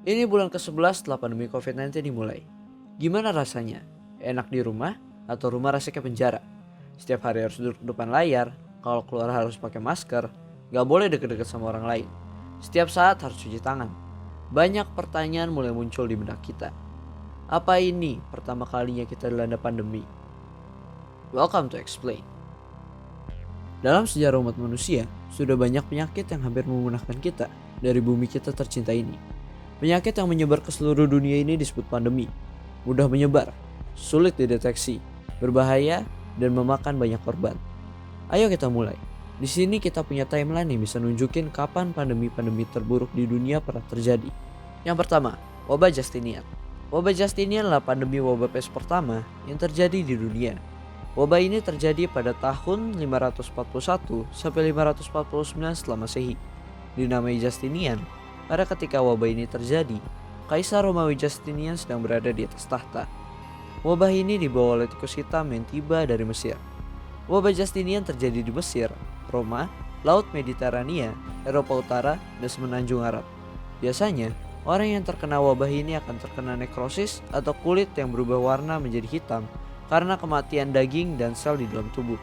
Ini bulan ke-11 setelah pandemi COVID-19 dimulai. Gimana rasanya? Enak di rumah atau rumah rasanya kayak penjara? Setiap hari harus duduk depan layar, kalau keluar harus pakai masker, gak boleh deket-deket sama orang lain. Setiap saat harus cuci tangan. Banyak pertanyaan mulai muncul di benak kita. Apa ini pertama kalinya kita dilanda pandemi? Welcome to Explain. Dalam sejarah umat manusia, sudah banyak penyakit yang hampir memunahkan kita dari bumi kita tercinta ini. Penyakit yang menyebar ke seluruh dunia ini disebut pandemi. Mudah menyebar, sulit dideteksi, berbahaya, dan memakan banyak korban. Ayo kita mulai. Di sini kita punya timeline yang bisa nunjukin kapan pandemi-pandemi terburuk di dunia pernah terjadi. Yang pertama, wabah Justinian. Wabah Justinian adalah pandemi wabah pes pertama yang terjadi di dunia. Wabah ini terjadi pada tahun 541 sampai 549 setelah Masehi. Dinamai Justinian karena ketika wabah ini terjadi, Kaisar Romawi Justinian sedang berada di atas tahta. Wabah ini dibawa oleh tikus hitam yang tiba dari Mesir. Wabah Justinian terjadi di Mesir, Roma, Laut Mediterania, Eropa Utara, dan Semenanjung Arab. Biasanya, orang yang terkena wabah ini akan terkena nekrosis atau kulit yang berubah warna menjadi hitam karena kematian daging dan sel di dalam tubuh.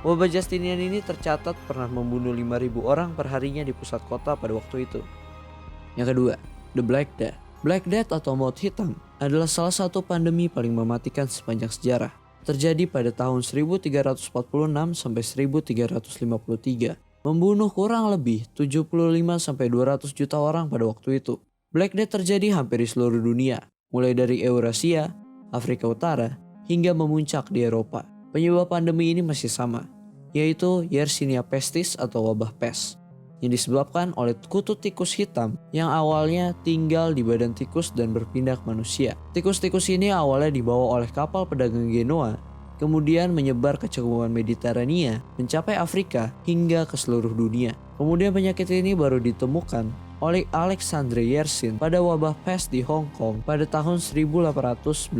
Wabah Justinian ini tercatat pernah membunuh 5.000 orang perharinya di pusat kota pada waktu itu. Yang kedua, The Black Death. Black Death atau maut hitam adalah salah satu pandemi paling mematikan sepanjang sejarah. Terjadi pada tahun 1346 sampai 1353, membunuh kurang lebih 75 sampai 200 juta orang pada waktu itu. Black Death terjadi hampir di seluruh dunia, mulai dari Eurasia, Afrika Utara, hingga memuncak di Eropa. Penyebab pandemi ini masih sama, yaitu Yersinia pestis atau wabah pes, yang disebabkan oleh kutu tikus hitam yang awalnya tinggal di badan tikus dan berpindah ke manusia. Tikus-tikus ini awalnya dibawa oleh kapal pedagang Genoa, kemudian menyebar ke cekungan Mediterania, mencapai Afrika hingga ke seluruh dunia. Kemudian penyakit ini baru ditemukan oleh Alexandre Yersin pada wabah pes di Hong Kong pada tahun 1894.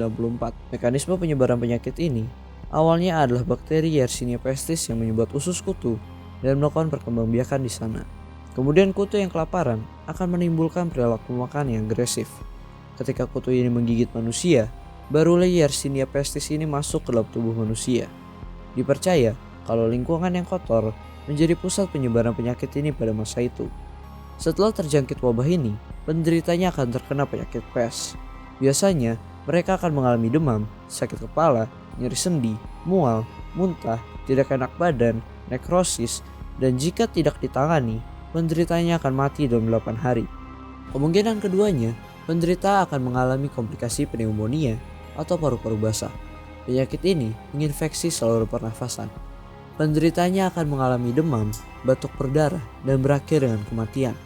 Mekanisme penyebaran penyakit ini awalnya adalah bakteri Yersinia pestis yang menyebabkan usus kutu dan melakukan perkembangbiakan di sana. Kemudian kutu yang kelaparan akan menimbulkan perilaku makan yang agresif. Ketika kutu ini menggigit manusia, barulah Yersinia pestis ini masuk ke dalam tubuh manusia. Dipercaya kalau lingkungan yang kotor menjadi pusat penyebaran penyakit ini pada masa itu. Setelah terjangkit wabah ini, penderitanya akan terkena penyakit pes. Biasanya, mereka akan mengalami demam, sakit kepala, nyeri sendi, mual, muntah, tidak enak badan, nekrosis, dan jika tidak ditangani, penderitanya akan mati dalam 8 hari. Kemungkinan keduanya, penderita akan mengalami komplikasi pneumonia atau paru-paru basah. Penyakit ini menginfeksi saluran pernafasan. Penderitanya akan mengalami demam, batuk berdarah, dan berakhir dengan kematian.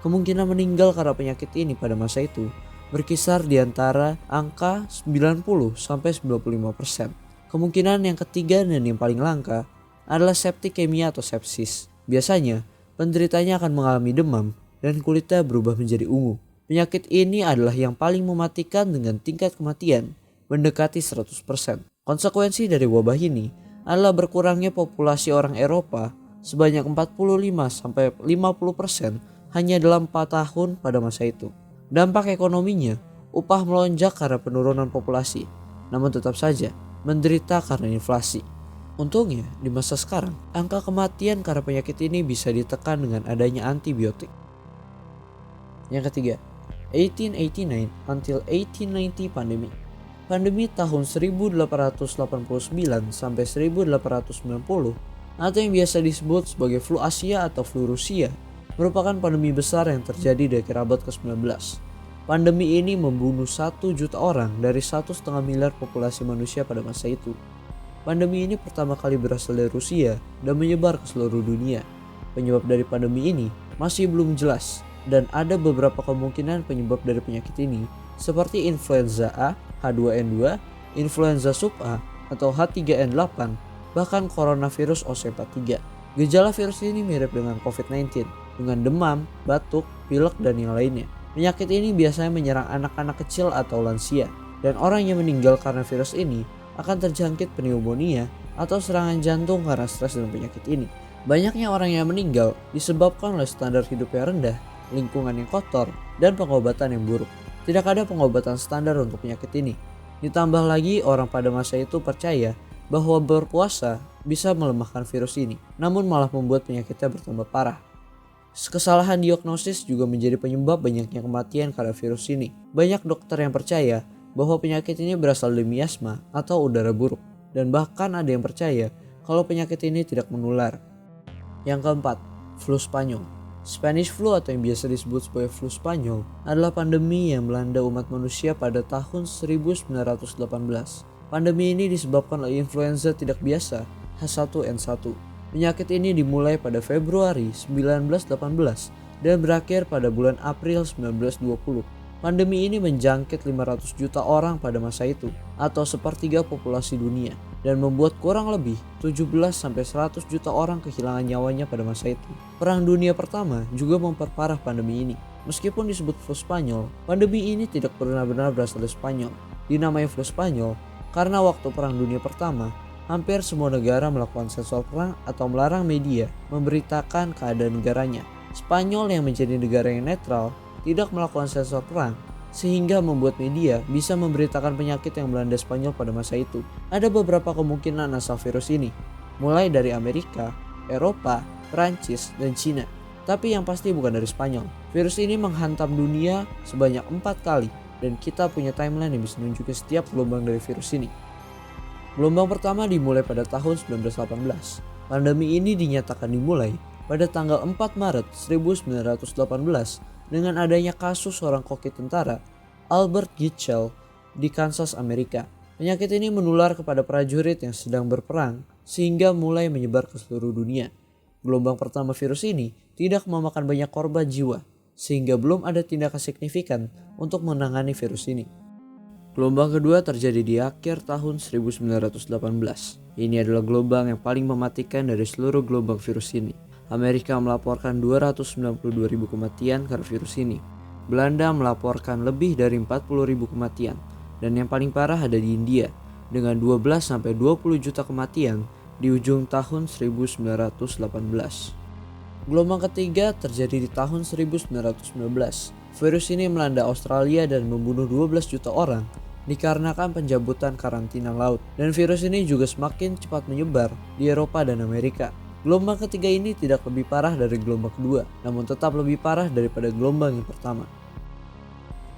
Kemungkinan meninggal karena penyakit ini pada masa itu berkisar di antara angka 90-95%. Kemungkinan yang ketiga dan yang paling langka adalah septikemia atau sepsis. Biasanya, penderitanya akan mengalami demam dan kulitnya berubah menjadi ungu. Penyakit ini adalah yang paling mematikan dengan tingkat kematian mendekati 100%. Konsekuensi dari wabah ini adalah berkurangnya populasi orang Eropa sebanyak 45-50% hanya dalam 4 tahun pada masa itu. Dampak ekonominya, upah melonjak karena penurunan populasi, namun tetap saja menderita karena inflasi. Untungnya, di masa sekarang, angka kematian karena penyakit ini bisa ditekan dengan adanya antibiotik. Yang ketiga, 1889 until 1890 pandemi. Pandemi tahun 1889 sampai 1890 atau yang biasa disebut sebagai flu Asia atau flu Rusia merupakan pandemi besar yang terjadi di akhir abad ke-19. Pandemi ini membunuh 1 juta orang dari 1,5 miliar populasi manusia pada masa itu. Pandemi ini pertama kali berasal dari Rusia dan menyebar ke seluruh dunia. Penyebab dari pandemi ini masih belum jelas dan ada beberapa kemungkinan penyebab dari penyakit ini seperti influenza A, H2N2, influenza sub A atau H3N8, bahkan coronavirus OC43. Gejala virus ini mirip dengan COVID-19 dengan demam, batuk, pilek, dan yang lainnya. Penyakit ini biasanya menyerang anak-anak kecil atau lansia, dan orang yang meninggal karena virus ini akan terjangkit pneumonia atau serangan jantung karena stres dan penyakit ini. Banyaknya orang yang meninggal disebabkan oleh standar hidup yang rendah lingkungan yang kotor, dan pengobatan yang buruk. Tidak ada pengobatan standar untuk penyakit ini. Ditambah lagi orang pada masa itu percaya bahwa berpuasa bisa melemahkan virus ini, namun malah membuat penyakitnya bertambah parah. Kesalahan diagnosis juga menjadi penyebab banyaknya kematian karena virus ini. Banyak dokter yang percaya bahwa penyakit ini berasal dari miasma atau udara buruk, dan bahkan ada yang percaya kalau penyakit ini tidak menular. Yang keempat, flu Spanyol. Spanish flu atau yang biasa disebut sebagai flu Spanyol adalah pandemi yang melanda umat manusia pada tahun 1918. Pandemi ini disebabkan oleh influenza tidak biasa H1N1. Penyakit ini dimulai pada Februari 1918 dan berakhir pada bulan April 1920. Pandemi ini menjangkit 500 juta orang pada masa itu atau sepertiga populasi dunia dan membuat kurang lebih 17-100 juta orang kehilangan nyawanya pada masa itu. Perang Dunia Pertama juga memperparah pandemi ini. Meskipun disebut flu Spanyol, pandemi ini tidak benar-benar berasal dari Spanyol. Dinamai flu Spanyol karena waktu Perang Dunia Pertama, hampir semua negara melakukan sensor perang atau melarang media memberitakan keadaan negaranya. Spanyol yang menjadi negara yang netral tidak melakukan sensor perang, sehingga membuat media bisa memberitakan penyakit yang melanda Spanyol pada masa itu. Ada beberapa kemungkinan asal virus ini, mulai dari Amerika, Eropa, Prancis, dan Cina. Tapi yang pasti bukan dari Spanyol. Virus ini menghantam dunia sebanyak 4 kali, dan kita punya timeline yang bisa menunjukkan setiap gelombang dari virus ini. Gelombang pertama dimulai pada tahun 1918. Pandemi ini dinyatakan dimulai pada tanggal 4 Maret 1918 dengan adanya kasus seorang koki tentara, Albert Gitchell, di Kansas, Amerika. Penyakit ini menular kepada prajurit yang sedang berperang sehingga mulai menyebar ke seluruh dunia. Gelombang pertama virus ini tidak memakan banyak korban jiwa sehingga belum ada tindakan signifikan untuk menangani virus ini. Gelombang kedua terjadi di akhir tahun 1918. Ini adalah gelombang yang paling mematikan dari seluruh gelombang virus ini. Amerika melaporkan 292.000 kematian karena virus ini. Belanda melaporkan lebih dari 40.000 kematian. Dan yang paling parah ada di India dengan 12-20 juta kematian di ujung tahun 1918. Gelombang ketiga terjadi di tahun 1919. Virus ini melanda Australia dan membunuh 12 juta orang dikarenakan pencabutan karantina laut. Dan virus ini juga semakin cepat menyebar di Eropa dan Amerika. Gelombang ketiga ini tidak lebih parah dari gelombang kedua, namun tetap lebih parah daripada gelombang yang pertama.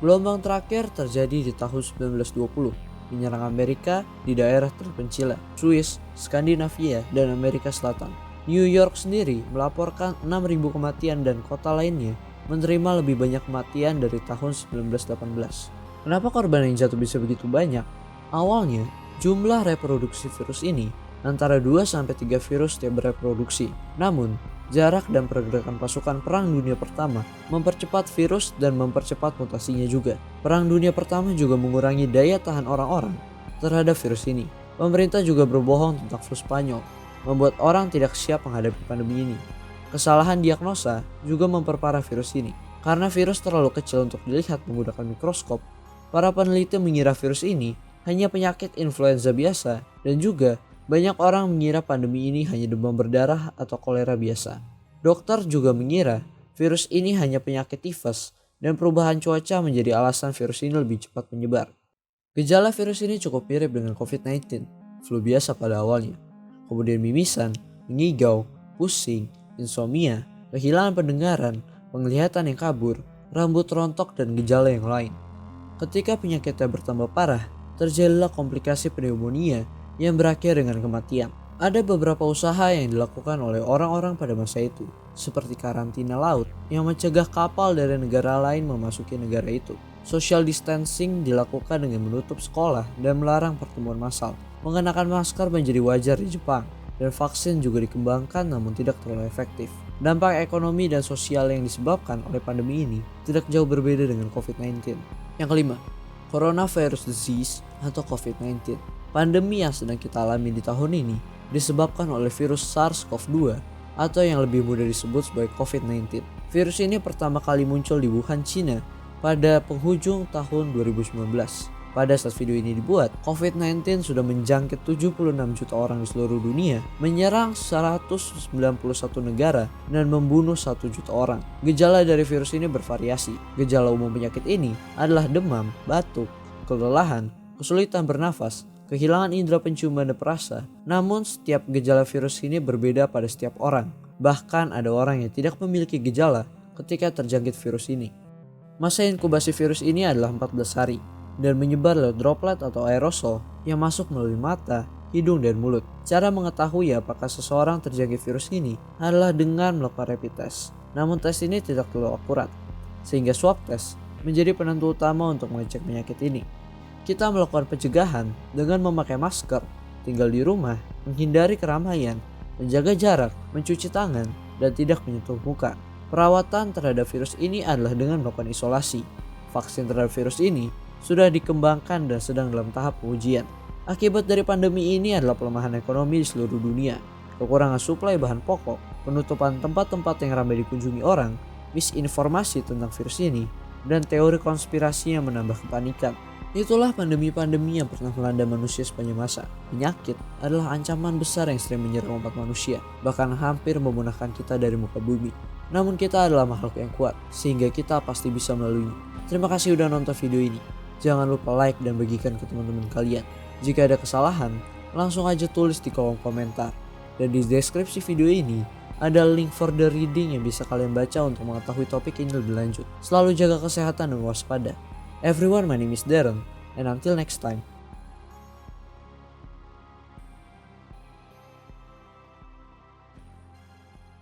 Gelombang terakhir terjadi di tahun 1920, menyerang Amerika di daerah terpencil, Swiss, Skandinavia, dan Amerika Selatan. New York sendiri melaporkan 6.000 kematian dan kota lainnya menerima lebih banyak kematian dari tahun 1918. Kenapa korban yang jatuh bisa begitu banyak? Awalnya, jumlah reproduksi virus ini antara 2-3 virus setiap bereproduksi. Namun, jarak dan pergerakan pasukan Perang Dunia Pertama mempercepat virus dan mempercepat mutasinya juga. Perang Dunia Pertama juga mengurangi daya tahan orang-orang terhadap virus ini. Pemerintah juga berbohong tentang flu Spanyol, membuat orang tidak siap menghadapi pandemi ini. Kesalahan diagnosa juga memperparah virus ini. Karena virus terlalu kecil untuk dilihat menggunakan mikroskop, para peneliti mengira virus ini hanya penyakit influenza biasa dan juga banyak orang mengira pandemi ini hanya demam berdarah atau kolera biasa. Dokter juga mengira virus ini hanya penyakit tifus dan perubahan cuaca menjadi alasan virus ini lebih cepat menyebar. Gejala virus ini cukup mirip dengan COVID-19, flu biasa pada awalnya. Kemudian mimisan, mengigau, pusing, insomnia, kehilangan pendengaran, penglihatan yang kabur, rambut rontok, dan gejala yang lain. Ketika penyakitnya bertambah parah, terjadilah komplikasi pneumonia yang berakhir dengan kematian. Ada beberapa usaha yang dilakukan oleh orang-orang pada masa itu, seperti karantina laut yang mencegah kapal dari negara lain memasuki negara itu. Social distancing dilakukan dengan menutup sekolah dan melarang pertemuan massal. Mengenakan masker menjadi wajar di Jepang, dan vaksin juga dikembangkan namun tidak terlalu efektif. Dampak ekonomi dan sosial yang disebabkan oleh pandemi ini tidak jauh berbeda dengan COVID-19. Yang kelima, coronavirus disease atau COVID-19. Pandemi yang sedang kita alami di tahun ini disebabkan oleh virus SARS-CoV-2 atau yang lebih mudah disebut sebagai COVID-19. Virus ini pertama kali muncul di Wuhan, China pada penghujung tahun 2019. Pada saat video ini dibuat, COVID-19 sudah menjangkit 76 juta orang di seluruh dunia, menyerang 191 negara, dan membunuh 1 juta orang. Gejala dari virus ini bervariasi. Gejala umum penyakit ini adalah demam, batuk, kelelahan, kesulitan bernafas, kehilangan indera penciuman dan perasa. Namun setiap gejala virus ini berbeda pada setiap orang. Bahkan ada orang yang tidak memiliki gejala ketika terjangkit virus ini. Masa inkubasi virus ini adalah 14 hari dan menyebar lewat droplet atau aerosol yang masuk melalui mata, hidung, dan mulut. Cara mengetahui apakah seseorang terjangkit virus ini adalah dengan melakukan rapid test. Namun tes ini tidak terlalu akurat, sehingga swab test menjadi penentu utama untuk mengecek penyakit ini. Kita melakukan pencegahan dengan memakai masker, tinggal di rumah, menghindari keramaian, menjaga jarak, mencuci tangan, dan tidak menyentuh muka. Perawatan terhadap virus ini adalah dengan melakukan isolasi. Vaksin terhadap virus ini sudah dikembangkan dan sedang dalam tahap pengujian. Akibat dari pandemi ini adalah pelemahan ekonomi di seluruh dunia, kekurangan suplai bahan pokok, penutupan tempat-tempat yang ramai dikunjungi orang, misinformasi tentang virus ini, dan teori konspirasi yang menambah kepanikan. Itulah pandemi-pandemi yang pernah melanda manusia sepanjang masa. Penyakit adalah ancaman besar yang sering menyerang umat manusia, bahkan hampir memunahkan kita dari muka bumi. Namun kita adalah makhluk yang kuat, sehingga kita pasti bisa melaluinya. Terima kasih udah nonton video ini. Jangan lupa like dan bagikan ke teman-teman kalian. Jika ada kesalahan, langsung aja tulis di kolom komentar. Dan di deskripsi video ini, ada link for the reading yang bisa kalian baca untuk mengetahui topik ini lebih lanjut. Selalu jaga kesehatan dan waspada. Everyone, my name is Darren, and until next time.